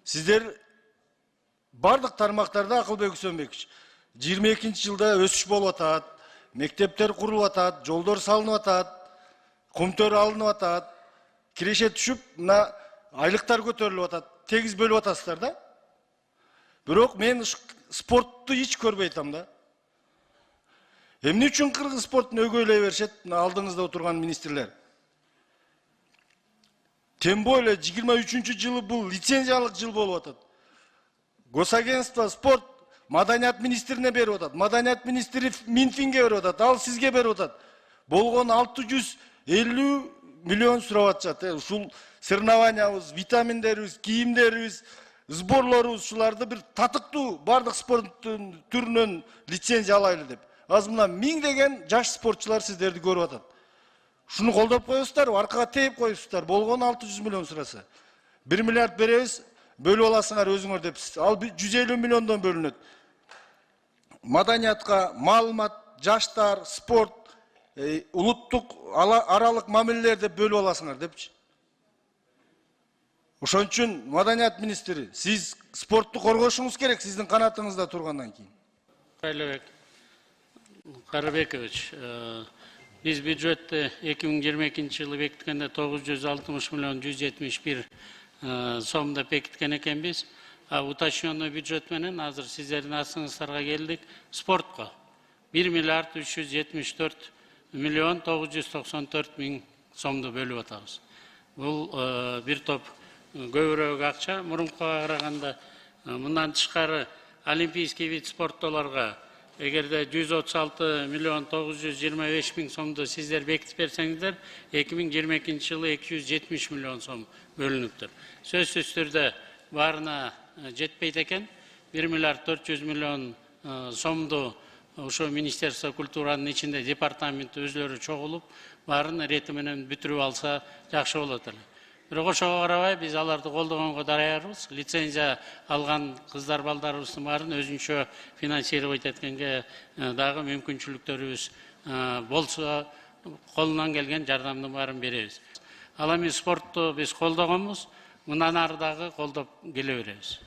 Сіздер бардық тармақтарда Акылбек Үсөнбекович 22 жылда өсүш болуп атат, мектептер курулуп атат, жолдор салынып атат, кумтөр алынып атат, киреше түшүп, мына айлыктар көтөрүлүп атат, тегиз бөлүп атасыздар да. Бирок мен спортту hiç көрбөй атам да. Эмне үчүн кыргыз спортун өгөйлөй беришет алдыңызда отурган министрлер? Тем более 23 жылы бул лицензиялык жыл болуп атат. Госагентство спорт маданият министрине берип атат. Маданият министри Минфинге берип атат. Ал сизге берип атат. Болгон 650 миллион сурап атышат. Ушул соревнованиябыз, витаминдерибиз, кийимдерибиз, сборлорубуз ушуларды бир татыктуу бардык спорт түрүнөн лицензия алайлы деп. Аз мына миңдеген жаш спортчулар сиздерди көрүп атат. Шуну колдоп коесуздар, аркага тээп коесуздар. Болгон 600 миллион сураса. 1 миллиард беребиз, бөлүп аласыңар өзүңөр депсиз. Ал 150 миллиондон бөлүнөт. Маданиятка, маалымат, жаштар, спорт, улуттук аралык мамилелерди бөлүп аласыңар депчи. Ошон үчүн маданият министри, сиз спортту коргошуңуз керек, сиздин канатыңызда тургандан кийин. Кайлыбек Карабекович, biz бюджетти 2022 жылы бекиткенде 960 миллион 171 сомдо бекиткен экенбиз. Уточненный бюджет менен азыр сиздердин астыңыздарга келдик спортко 1 миллиард 374 миллион 994 миң сомду бөлүп атабыз. Бул бир топ көбүрөөк акча, мурункуга караганда. Мындан тышкары олимпийский вид спорттолорго эгерде 136 миллион 925 миң сомду сиздер бекитип берсеңиздер, 2022 жылы 270 миллион сом бөлүнүптүр. Сөзсүз түрдө баарына жетпейт экен. 1 миллиард 400 миллион сомду ошо Министерство культуранын ичинде департамент өзлөрү чогулуп, баарын рети менен бүтүрүп алса жакшы болот эле. Бирок ошого карабай биз аларды колдогонго даярбыз. Лицензия алган кыздар балдарыбыздын баарын өзүнчө финансировать эткенге дагы мүмкүнчүлүктөрүбүз болсо колунан келген жардамдын баарын беребиз. Ал эми спортту биз колдогонбуз, мындан ары дагы колдоп келе беребиз.